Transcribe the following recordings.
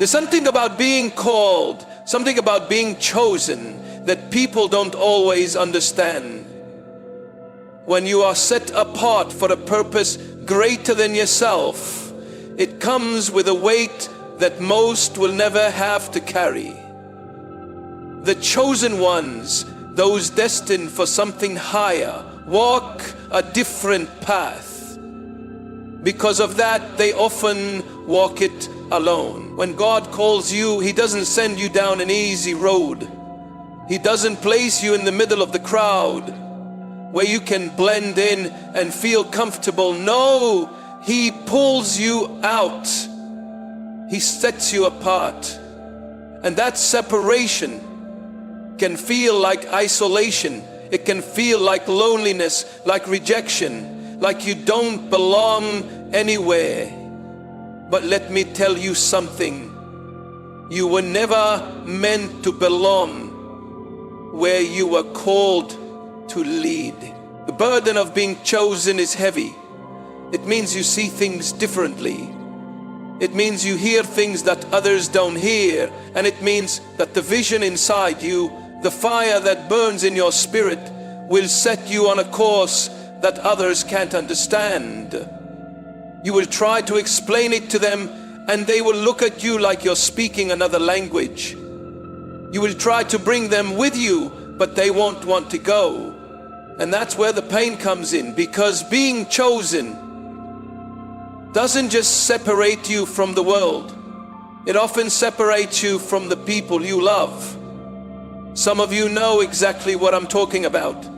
There's something about being called, something about being chosen that people don't always understand. When you are set apart for a purpose greater than yourself, it comes with a weight that most will never have to carry. The chosen ones, those destined for something higher, walk a different path. Because of that, they often walk it alone. When God calls you, He doesn't send you down an easy road. He doesn't place you in the middle of the crowd where you can blend in and feel comfortable. No, He pulls you out. He sets you apart. And that separation can feel like isolation. It can feel like loneliness, like rejection, like you don't belong anywhere. But let me tell you something. You were never meant to belong where you were called to lead. The burden of being chosen is heavy. It means you see things differently. It means you hear things that others don't hear. And it means that the vision inside you, the fire that burns in your spirit, will set you on a course that others can't understand. You will try to explain it to them, and they will look at you like you're speaking another language. You will try to bring them with you, but they won't want to go. And that's where the pain comes in, because being chosen doesn't just separate you from the world. It often separates you from the people you love. Some of you know exactly what I'm talking about.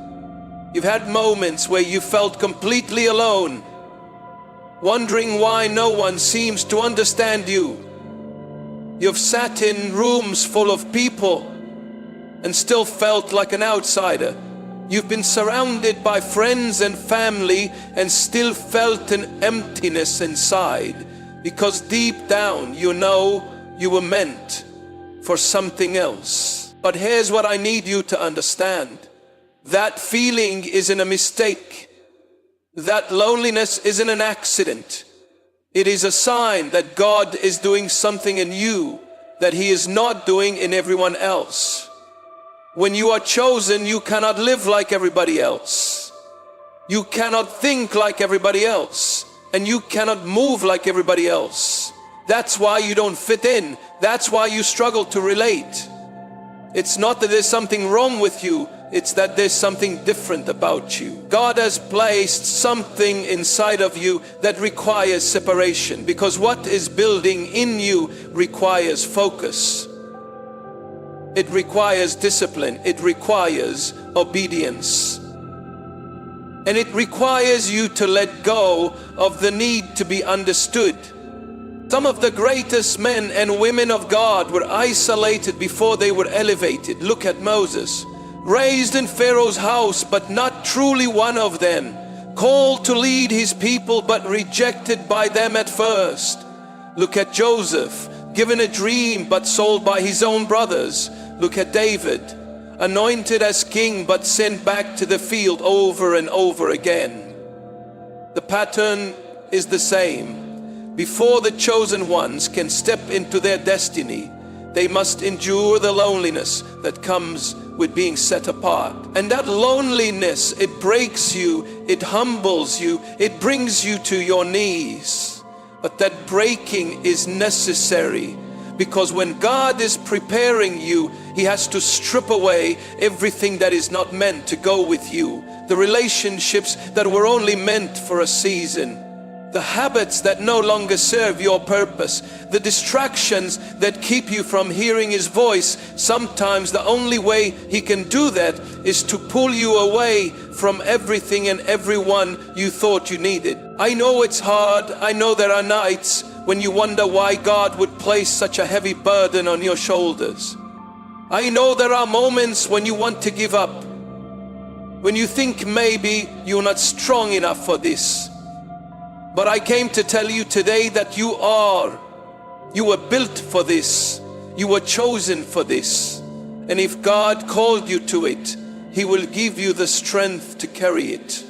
You've had moments where you felt completely alone, wondering why no one seems to understand you. You've sat in rooms full of people and still felt like an outsider. You've been surrounded by friends and family and still felt an emptiness inside, because deep down you know you were meant for something else. But here's what I need you to understand. That feeling isn't a mistake. That loneliness isn't an accident. It is a sign that God is doing something in you that He is not doing in everyone else. When you are chosen, you cannot live like everybody else. You cannot think like everybody else. And you cannot move like everybody else. That's why you don't fit in. That's why you struggle to relate. It's not that there's something wrong with you. It's that there's something different about you. God has placed something inside of you that requires separation, because what is building in you requires focus. It requires discipline. It requires obedience. And it requires you to let go of the need to be understood. Some of the greatest men and women of God were isolated before they were elevated. Look at Moses. Raised in Pharaoh's house, but not truly one of them. Called to lead his people, but rejected by them at first. Look at Joseph. Given a dream, but sold by his own brothers. Look at David, anointed as king, but sent back to the field over and over again. The pattern is the same. Before the chosen ones can step into their destiny, they must endure the loneliness that comes with being set apart. And that loneliness, it breaks you, it humbles you, it brings you to your knees. But that breaking is necessary, because when God is preparing you, He has to strip away everything that is not meant to go with you. The relationships that were only meant for a season. The habits that no longer serve your purpose. The distractions that keep you from hearing His voice. Sometimes the only way He can do that is to pull you away from everything and everyone you thought you needed. I know it's hard. I know there are nights when you wonder why God would place such a heavy burden on your shoulders. I know there are moments when you want to give up, when you think maybe you're not strong enough for this. But I came to tell you today that you were built for this. You were chosen for this. And if God called you to it, He will give you the strength to carry it.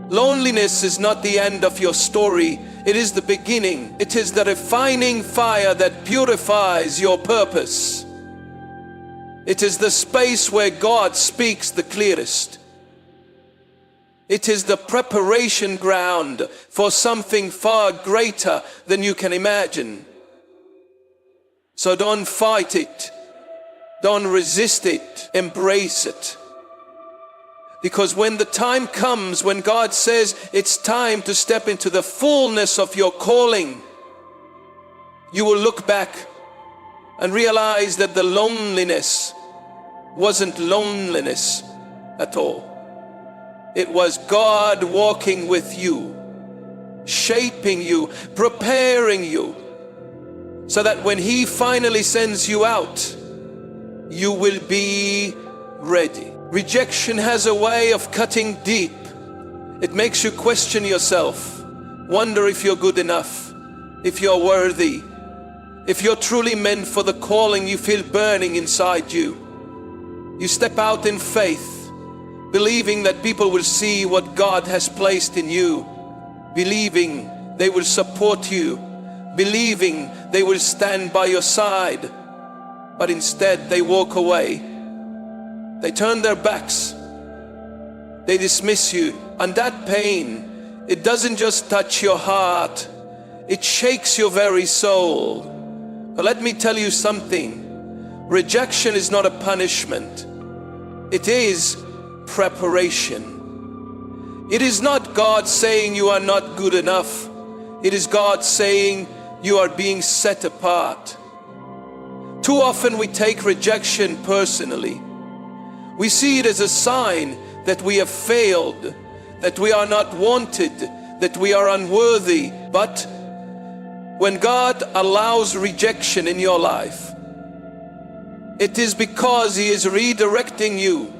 Loneliness is not the end of your story. It is the beginning. It is the refining fire that purifies your purpose. It is the space where God speaks the clearest. It is the preparation ground for something far greater than you can imagine. So don't fight it. Don't resist it. Embrace it. Because when the time comes, when God says it's time to step into the fullness of your calling, you will look back and realize that the loneliness wasn't loneliness at all. It was God walking with you, shaping you, preparing you, so that when He finally sends you out, you will be ready. Rejection has a way of cutting deep. It makes you question yourself, wonder if you're good enough, if you're worthy, if you're truly meant for the calling you feel burning inside you. You step out in faith, believing that people will see what God has placed in you, believing they will support you, believing they will stand by your side. But instead they walk away. They turn their backs. They dismiss you. And that pain, it doesn't just touch your heart, it shakes your very soul. But let me tell you something. Rejection is not a punishment. It is preparation. It is not God saying you are not good enough. It is God saying you are being set apart. Too often we take rejection personally. We see it as a sign that we have failed, that we are not wanted, that we are unworthy. But when God allows rejection in your life, it is because He is redirecting you.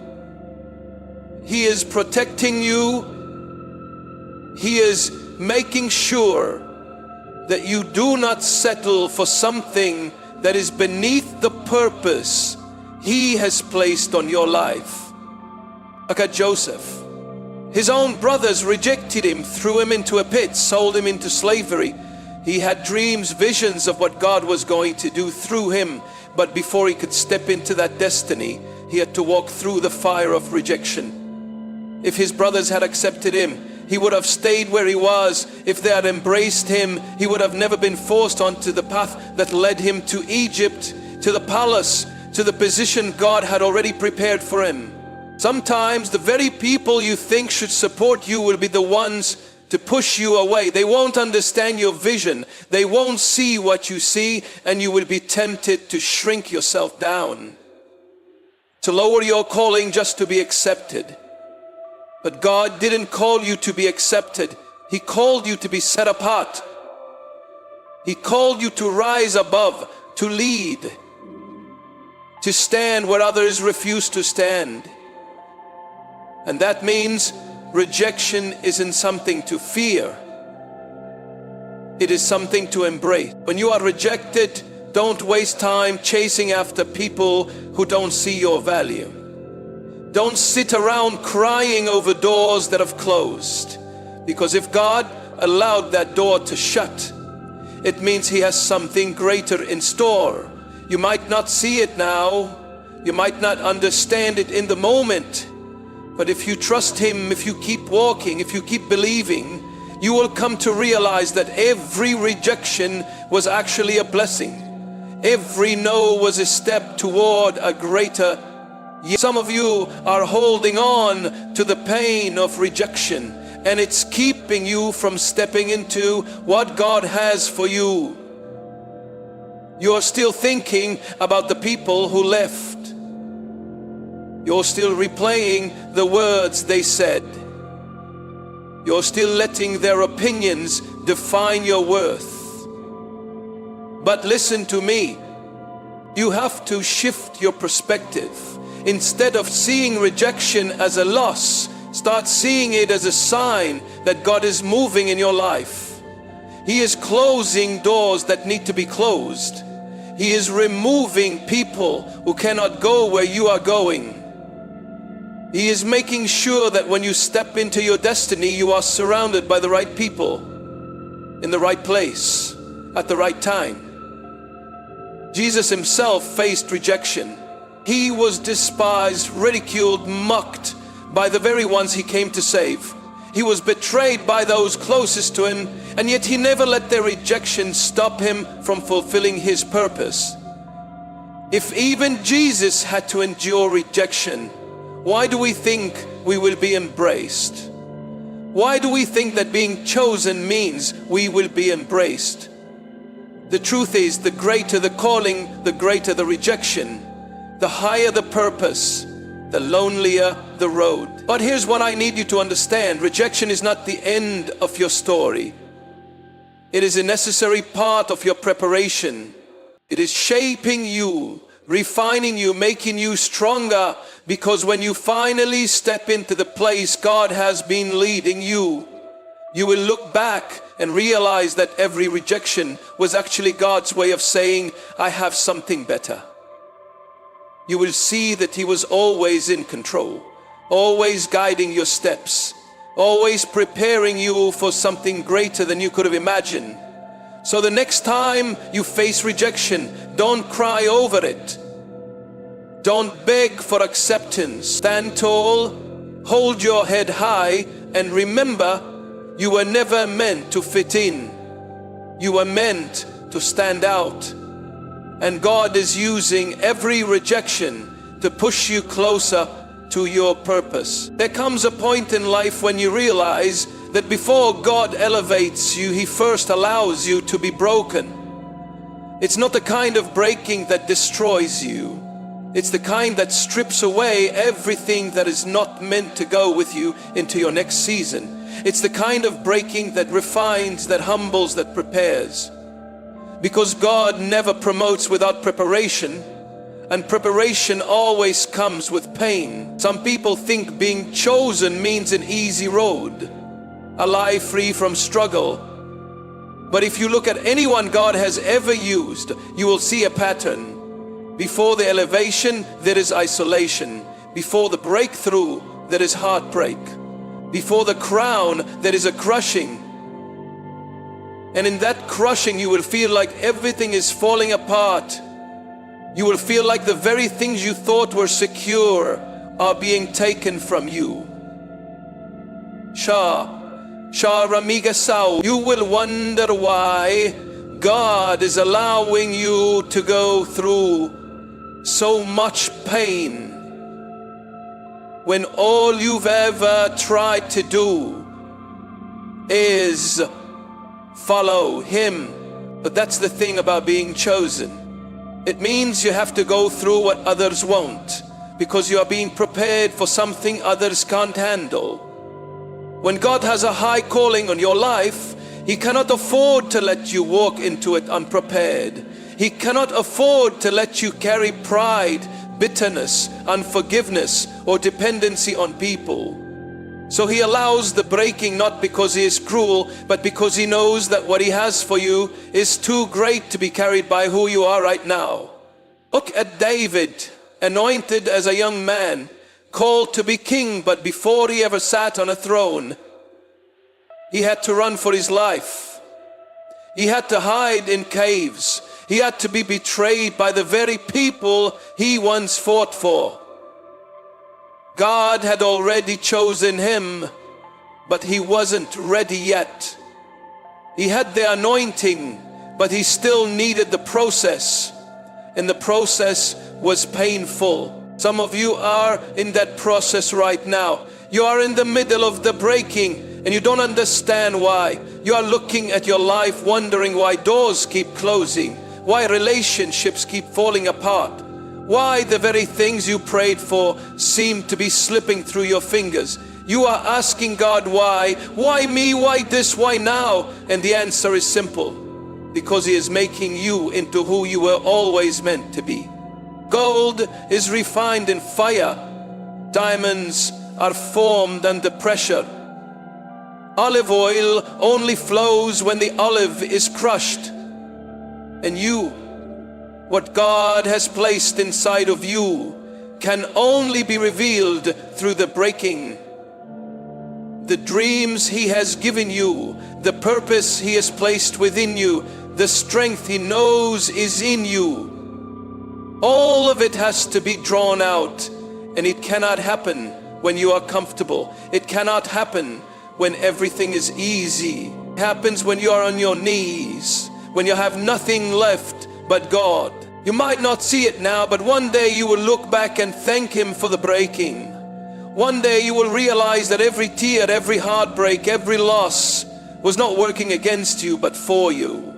He is protecting you. He is making sure that you do not settle for something that is beneath the purpose He has placed on your life. Look at Joseph. His own brothers rejected him, threw him into a pit, sold him into slavery. He had dreams, visions of what God was going to do through him. But before he could step into that destiny, he had to walk through the fire of rejection. If his brothers had accepted him, he would have stayed where he was. If they had embraced him, he would have never been forced onto the path that led him to Egypt, to the palace, to the position God had already prepared for him. Sometimes the very people you think should support you will be the ones to push you away. They won't understand your vision. They won't see what you see, and you will be tempted to shrink yourself down, to lower your calling just to be accepted. But God didn't call you to be accepted. He called you to be set apart. He called you to rise above, to lead, to stand where others refuse to stand. And that means rejection isn't something to fear. It is something to embrace. When you are rejected, don't waste time chasing after people who don't see your value. Don't sit around crying over doors that have closed. Because if God allowed that door to shut, it means He has something greater in store. You might not see it now. You might not understand it in the moment. But if you trust Him, if you keep walking, if you keep believing, you will come to realize that every rejection was actually a blessing. Every no was a step toward a greater. Some of you are holding on to the pain of rejection, and it's keeping you from stepping into what God has for you. You are still thinking about the people who left. You're still replaying the words they said. You're still letting their opinions define your worth. But listen to me. You have to shift your perspective. Instead of seeing rejection as a loss, start seeing it as a sign that God is moving in your life. He is closing doors that need to be closed. He is removing people who cannot go where you are going. He is making sure that when you step into your destiny, you are surrounded by the right people. in the right place at the right time. Jesus himself faced rejection. He was despised, ridiculed, mocked by the very ones he came to save. He was betrayed by those closest to him, and yet he never let their rejection stop him from fulfilling his purpose. If even Jesus had to endure rejection, why do we think we will be embraced? Why do we think that being chosen means we will be embraced? The truth is, the greater the calling, the greater the rejection. The higher the purpose, the lonelier the road. But here's what I need you to understand. Rejection is not the end of your story. It is a necessary part of your preparation. It is shaping you, refining you, making you stronger, because when you finally step into the place God has been leading you, you will look back and realize that every rejection was actually God's way of saying, I have something better. You will see that He was always in control, always guiding your steps, always preparing you for something greater than you could have imagined. So the next time you face rejection, don't cry over it. Don't beg for acceptance. Stand tall, hold your head high, and remember, you were never meant to fit in. You were meant to stand out. And God is using every rejection to push you closer to your purpose. There comes a point in life when you realize that before God elevates you, He first allows you to be broken. It's not the kind of breaking that destroys you. It's the kind that strips away everything that is not meant to go with you into your next season. It's the kind of breaking that refines, that humbles, that prepares. Because God never promotes without preparation, and preparation always comes with pain. Some people think being chosen means an easy road, a life free from struggle. But if you look at anyone God has ever used, you will see a pattern. Before the elevation, there is isolation. Before the breakthrough, there is heartbreak. Before the crown, there is a crushing. And in that crushing, you will feel like everything is falling apart. You will feel like the very things you thought were secure are being taken from you. You will wonder why God is allowing you to go through so much pain when all you've ever tried to do is follow Him. But that's the thing about being chosen. It means you have to go through what others won't, because you are being prepared for something others can't handle. When God has a high calling on your life, He cannot afford to let you walk into it unprepared. He cannot afford to let you carry pride, bitterness, unforgiveness, or dependency on people. So He allows the breaking not because He is cruel, but because He knows that what He has for you is too great to be carried by who you are right now. Look at David, anointed as a young man, called to be king, but before he ever sat on a throne, he had to run for his life. He had to hide in caves. He had to be betrayed by the very people he once fought for. God had already chosen him, but he wasn't ready yet. He had the anointing, but he still needed the process, and the process was painful. Some of you are in that process right now. You are in the middle of the breaking, and you don't understand why. You are looking at your life wondering why doors keep closing, why relationships keep falling apart, why the very things you prayed for seem to be slipping through your fingers. You are asking God why me, why this, why now? And the answer is simple: because He is making you into who you were always meant to be. Gold is refined in fire. Diamonds are formed under pressure. Olive oil only flows when the olive is crushed. And you, what God has placed inside of you, can only be revealed through the breaking. the dreams He has given you, the purpose He has placed within you, the strength He knows is in you. All of it has to be drawn out, and it cannot happen when you are comfortable. It cannot happen when everything is easy. It happens when you are on your knees, when you have nothing left but God. You might not see it now, but one day you will look back and thank Him for the breaking. One day you will realize that every tear, every heartbreak, every loss was not working against you but for you.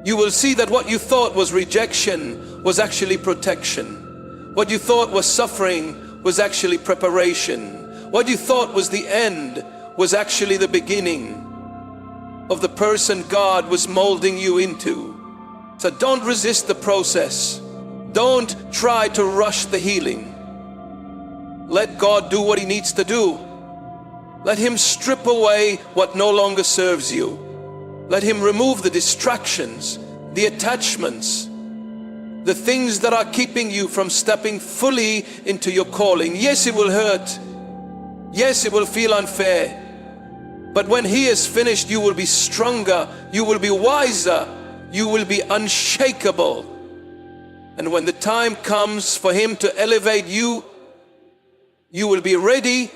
You will see that what you thought was rejection was actually protection. What you thought was suffering was actually preparation. What you thought was the end was actually the beginning of the person God was molding you into. So don't resist the process. Don't try to rush the healing. Let God do what He needs to do. Let Him strip away what no longer serves you. Let Him remove the distractions, the attachments, the things that are keeping you from stepping fully into your calling. Yes, it will hurt. Yes, it will feel unfair. But when He is finished, you will be stronger, you will be wiser, you will be unshakable. And when the time comes for Him to elevate you, you will be ready.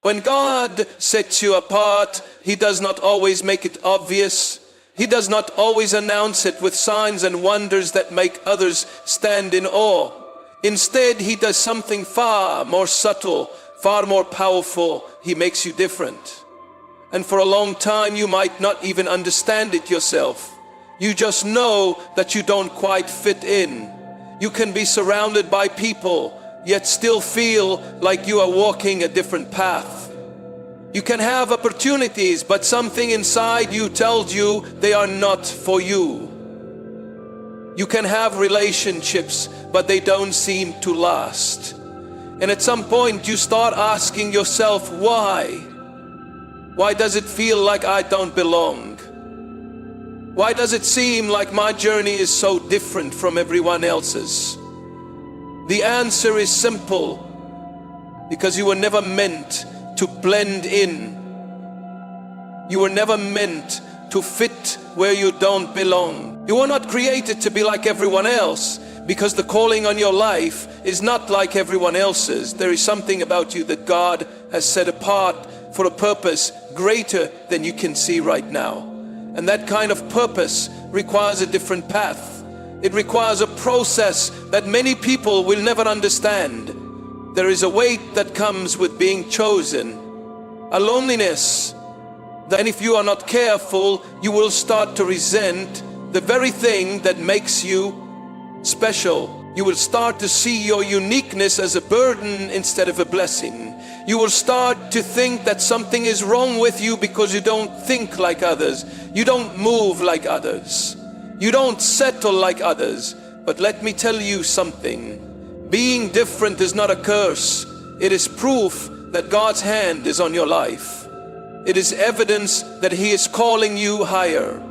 When God sets you apart, He does not always make it obvious. He does not always announce it with signs and wonders that make others stand in awe. Instead, He does something far more subtle, far more powerful. He makes you different. And for a long time, you might not even understand it yourself. You just know that you don't quite fit in. You can be surrounded by people, yet still feel like you are walking a different path. You can have opportunities, but something inside you tells you they are not for you. You can have relationships, but they don't seem to last. And at some point you start asking yourself, why? Why does it feel like I don't belong? Why does it seem like my journey is so different from everyone else's? The answer is simple, because you were never meant to blend in. You were never meant to fit where you don't belong. You were not created to be like everyone else, because the calling on your life is not like everyone else's. There is something about you that God has set apart for a purpose greater than you can see right now. And that kind of purpose requires a different path. It requires a process that many people will never understand. There is a weight that comes with being chosen, a loneliness that, and if you are not careful, you will start to resent the very thing that makes you special. You will start to see your uniqueness as a burden instead of a blessing. You will start to think that something is wrong with you because you don't think like others. You don't move like others. You don't settle like others. But let me tell you something. Being different is not a curse. It is proof that God's hand is on your life. It is evidence that He is calling you higher,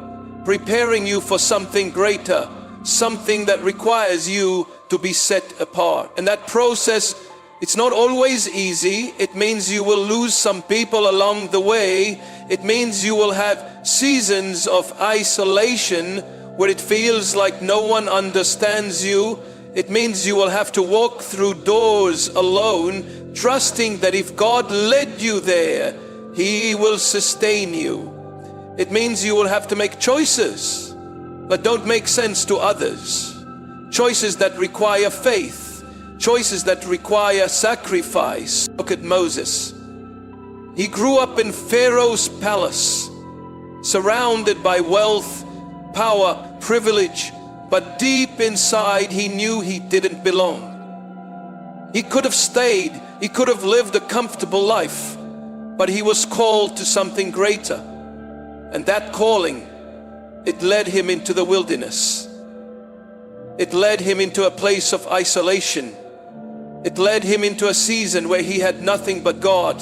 preparing you for something greater, something that requires you to be set apart. And that process, it's not always easy. It means you will lose some people along the way. It means you will have seasons of isolation where it feels like no one understands you. It means you will have to walk through doors alone, trusting that if God led you there, He will sustain you. It means you will have to make choices that don't make sense to others. Choices that require faith. Choices that require sacrifice. Look at Moses. He grew up in Pharaoh's palace, surrounded by wealth, power, privilege, but deep inside he knew he didn't belong. He could have stayed, he could have lived a comfortable life, but he was called to something greater. And that calling, it led him into the wilderness. It led him into a place of isolation. It led him into a season where he had nothing but God.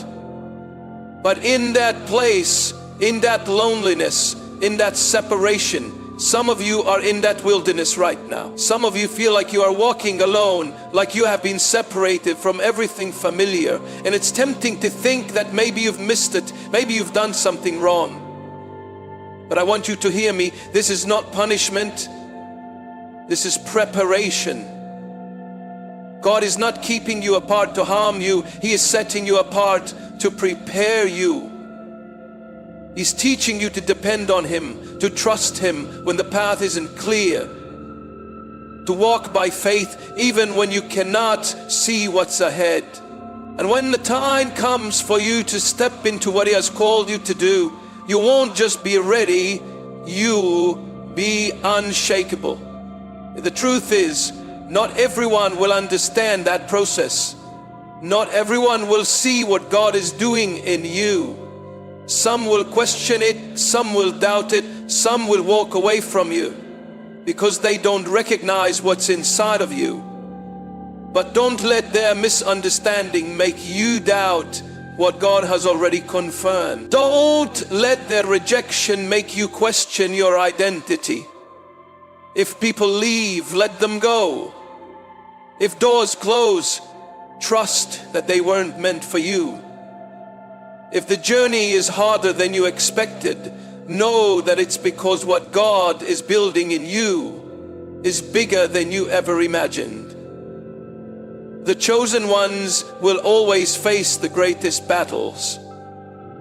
But in that place, in that loneliness, in that separation, Some of you are in that wilderness right now. Some of you feel like you are walking alone, like you have been separated from everything familiar. And it's tempting to think that maybe you've missed it, maybe you've done something wrong. But I want you to hear me. This is not punishment. This is preparation. God is not keeping you apart to harm you. He is setting you apart to prepare you. He's teaching you to depend on Him, to trust Him when the path isn't clear, to walk by faith even when you cannot see what's ahead. And when the time comes for you to step into what He has called you to do, you won't just be ready, you be unshakable. The truth is, not everyone will understand that process. Not everyone will see what God is doing in you. Some will question it, some will doubt it, some will walk away from you because they don't recognize what's inside of you. But don't let their misunderstanding make you doubt what God has already confirmed. Don't let their rejection make you question your identity. If people leave, let them go. If doors close, trust that they weren't meant for you. If the journey is harder than you expected, know that it's because what God is building in you is bigger than you ever imagined. The chosen ones will always face the greatest battles.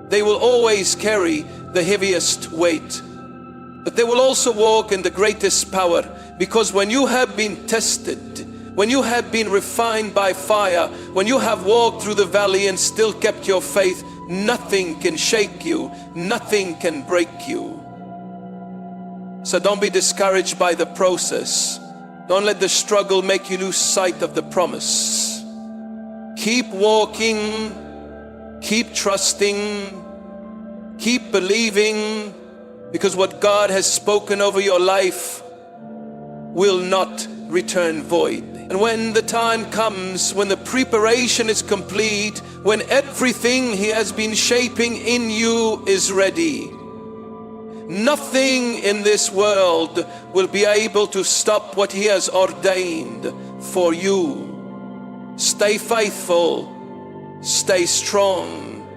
They will always carry the heaviest weight. But they will also walk in the greatest power, because when you have been tested, when you have been refined by fire, when you have walked through the valley and still kept your faith, nothing can shake you, nothing can break you. So don't be discouraged by the process. Don't let the struggle make you lose sight of the promise. Keep walking, keep trusting, keep believing, because what God has spoken over your life will not return void. And when the time comes, when the preparation is complete, when everything He has been shaping in you is ready, nothing in this world will be able to stop what He has ordained for you. Stay faithful, stay strong,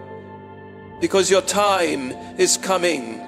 because your time is coming.